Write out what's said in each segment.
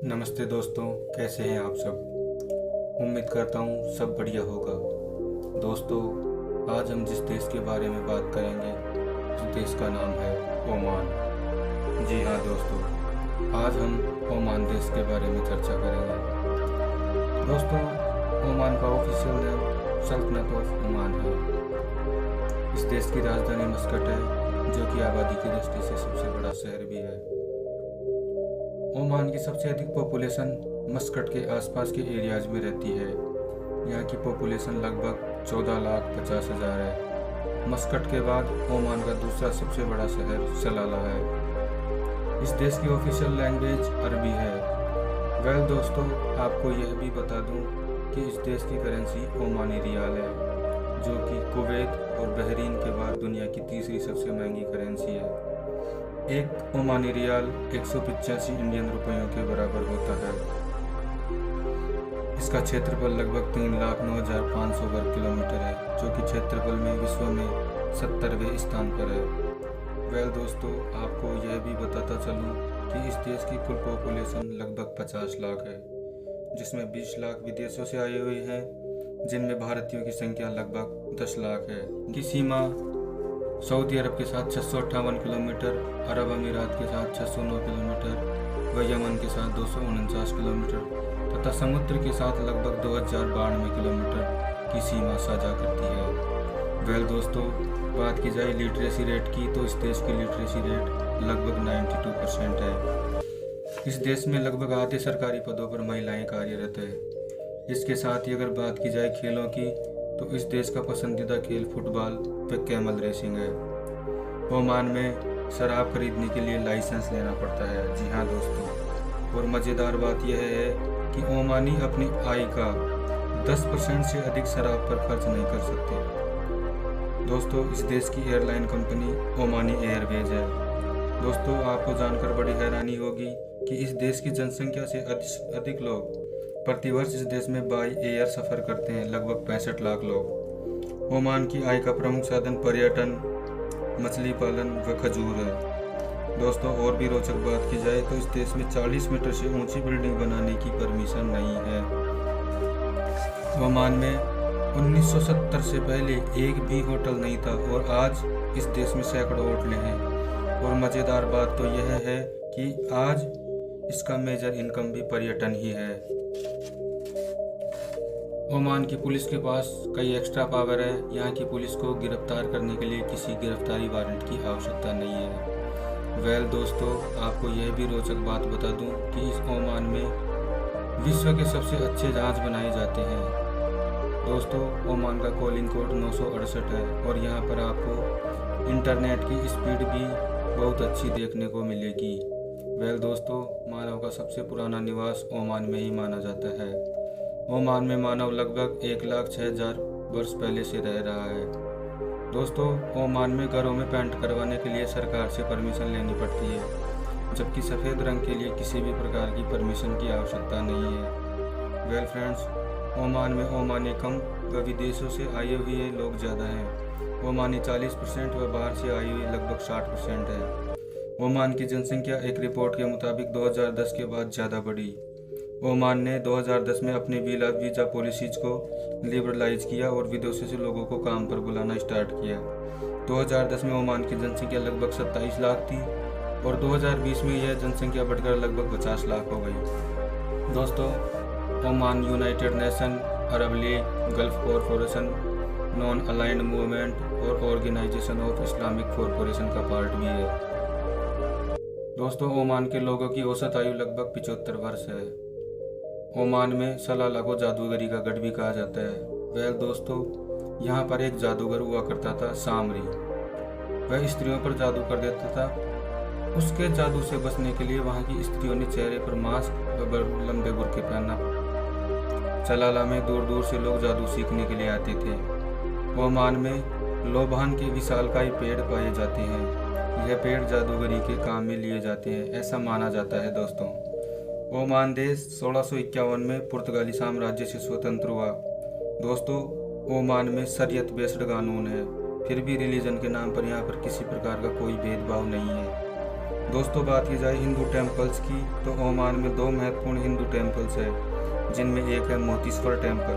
नमस्ते दोस्तों, कैसे हैं आप सब। उम्मीद करता हूँ सब बढ़िया होगा। दोस्तों, आज हम जिस देश के बारे में बात करेंगे उस देश का नाम है ओमान। जी हाँ दोस्तों, आज हम ओमान देश के बारे में चर्चा करेंगे। दोस्तों, ओमान का ऑफिशियल नेम सल्तनत ऑफ ओमान है। इस देश की राजधानी मस्कट है, जो कि आबादी की दृष्टि से सबसे बड़ा शहर भी है। ओमान की सबसे अधिक पॉपुलेशन मस्कट के आसपास के एरियाज में रहती है। यहाँ की पॉपुलेशन लगभग 14,50,000 है। मस्कट के बाद ओमान का दूसरा सबसे बड़ा शहर सलाला है। इस देश की ऑफिशियल लैंग्वेज अरबी है। वेल दोस्तों, आपको यह भी बता दूं कि इस देश की करेंसी ओमानी रियाल है, जो कि कुवैत और बहरीन के बाद दुनिया की तीसरी सबसे महंगी करेंसी है। एक ओमानी रियाल 185 इंडियन रुपयों के बराबर होता है। इसका क्षेत्रफल लगभग 3,09,500 वर्ग किलोमीटर है, जो कि क्षेत्रफल में विश्व में 70वें स्थान पर है। वेल दोस्तों, आपको यह भी बताता चलूं कि इस देश की कुल पॉपुलेशन लगभग 50 लाख है, जिसमें 20 लाख विदेशों से आए हुए हैं, जिनमें भारतीयों की संख्या लगभग 10 लाख है। की सीमा सऊदी अरब के साथ 658 किलोमीटर, अरब अमीरात के साथ 609 किलोमीटर व यमन के साथ 249 किलोमीटर तथा समुद्र के साथ लगभग 2092 किलोमीटर की सीमा साझा करती है। वेल दोस्तों, बात की जाए लिटरेसी रेट की, तो इस देश की लिटरेसी रेट लगभग 92% है। इस देश में लगभग आधे सरकारी पदों पर महिलाएं कार्यरत है। इसके साथ ही अगर बात की जाए खेलों की, तो इस देश का पसंदीदा खेल फुटबॉल व कैमल रेसिंग है। ओमान में शराब खरीदने के लिए लाइसेंस लेना पड़ता है। जी हाँ दोस्तों, और मज़ेदार बात यह है कि ओमानी अपनी आय का 10% से अधिक शराब पर खर्च नहीं कर सकते। दोस्तों, इस देश की एयरलाइन कंपनी ओमानी एयरवेज है। दोस्तों, आपको जानकर बड़ी हैरानी होगी कि इस देश की जनसंख्या से अधिक लोग प्रतिवर्ष इस देश में बाई एयर सफ़र करते हैं, लगभग 65 लाख लोग। ओमान की आय का प्रमुख साधन पर्यटन, मछली पालन व खजूर है। दोस्तों, और भी रोचक बात की जाए तो इस देश में 40 मीटर से ऊंची बिल्डिंग बनाने की परमिशन नहीं है। ओमान में 1970 से पहले एक भी होटल नहीं था और आज इस देश में सैकड़ों होटलें हैं। और मज़ेदार बात तो यह है कि आज इसका मेजर इनकम भी पर्यटन ही है। ओमान की पुलिस के पास कई एक्स्ट्रा पावर है। यहाँ की पुलिस को गिरफ्तार करने के लिए किसी गिरफ्तारी वारंट की आवश्यकता नहीं है। वेल दोस्तों, आपको यह भी रोचक बात बता दूं कि इस ओमान में विश्व के सबसे अच्छे जहाज बनाए जाते हैं। दोस्तों, ओमान का कॉलिंग कोड 968 है और यहाँ पर आपको इंटरनेट की स्पीड भी बहुत अच्छी देखने को मिलेगी। वेल दोस्तों, मानव का सबसे पुराना निवास ओमान में ही माना जाता है। ओमान में मानव लगभग 1,06,000 वर्ष पहले से रह रहा है। दोस्तों, ओमान में घरों में पेंट करवाने के लिए सरकार से परमिशन लेनी पड़ती है, जबकि सफ़ेद रंग के लिए किसी भी प्रकार की परमिशन की आवश्यकता नहीं है। वेल फ्रेंड्स, ओमान में ओमानी कम व विदेशों से आए हुए लोग ज़्यादा हैं। ओमानी 40% व बाहर से आए हुए लगभग 60% है। ओमान की जनसंख्या एक रिपोर्ट के मुताबिक 2010 के बाद ज़्यादा बढ़ी। ओमान ने 2010 में अपने वीज़ा पॉलिसीज को लिबरलाइज किया और विदेशों से लोगों को काम पर बुलाना स्टार्ट किया। 2010 में ओमान की जनसंख्या लगभग 27 लाख थी और 2020 में यह जनसंख्या बढ़कर लगभग 50 लाख हो गई। दोस्तों, Oman United Nation, Arab League, Gulf Corporation, Non Aligned Movement और ऑर्गेनाइजेशन ऑफ इस्लामिक कॉरपोरेशन का पार्ट भी है। दोस्तों, ओमान के लोगों की औसत आयु लगभग 75 वर्ष है। ओमान में सलाला को जादूगरी का गढ़ भी कहा जाता है। वेल दोस्तों, यहाँ पर एक जादूगर हुआ करता था, सामरी। वह स्त्रियों पर जादू कर देता था। उसके जादू से बचने के लिए वहाँ की स्त्रियों ने चेहरे पर मास्क व लंबे बुर्के पहनना। सलाला में दूर दूर से लोग जादू सीखने के लिए आते थे। ओमान में लोबान के विशालकाय पेड़ पाए जाते हैं। यह पेड़ जादूगरी के काम में लिए जाते हैं, ऐसा माना जाता है। दोस्तों, ओमान देश 1651 में पुर्तगाली साम्राज्य से स्वतंत्र हुआ। दोस्तों, ओमान में शरीयत बेस्ड कानून है, फिर भी रिलीजन के नाम पर यहाँ पर किसी प्रकार का कोई भेदभाव नहीं है। दोस्तों बात की जाए हिंदू टेम्पल्स की, तो ओमान में 2 महत्वपूर्ण हिंदू टेम्पल्स है, जिनमें एक है मोतीश्वर टेम्पल।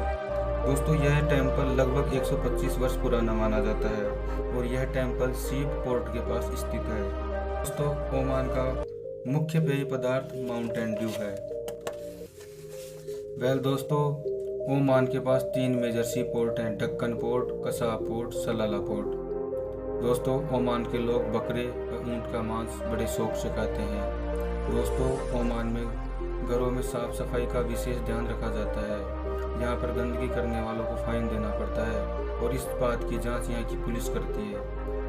दोस्तों यह टेम्पल लगभग 125 वर्ष पुराना माना जाता है और यह टेम्पल सीप पोर्ट के पास स्थित है। दोस्तों ओमान का मुख्य पेय पदार्थ माउंटेन ड्यू है। दोस्तों ओमान के पास 3 मेजर सी पोर्ट हैं, ढक्कन पोर्ट, कसा पोर्ट, सलाला पोर्ट। दोस्तों ओमान के लोग बकरे व ऊंट का मांस बड़े शौक से खाते हैं। दोस्तों ओमान में घरों में साफ सफाई का विशेष ध्यान रखा जाता है। यहाँ पर गंदगी करने वालों को फाइन देना पड़ता है और इस बात की जांच यहाँ की पुलिस करती है।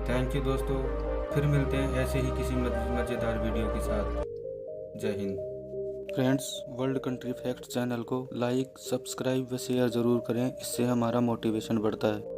थैंक यू दोस्तों, फिर मिलते हैं ऐसे ही किसी मज़ेदार वीडियो के साथ। जय Hind. Friends, world country fact channel को लाइक, सब्सक्राइब व शेयर ज़रूर करें, इससे हमारा मोटिवेशन बढ़ता है।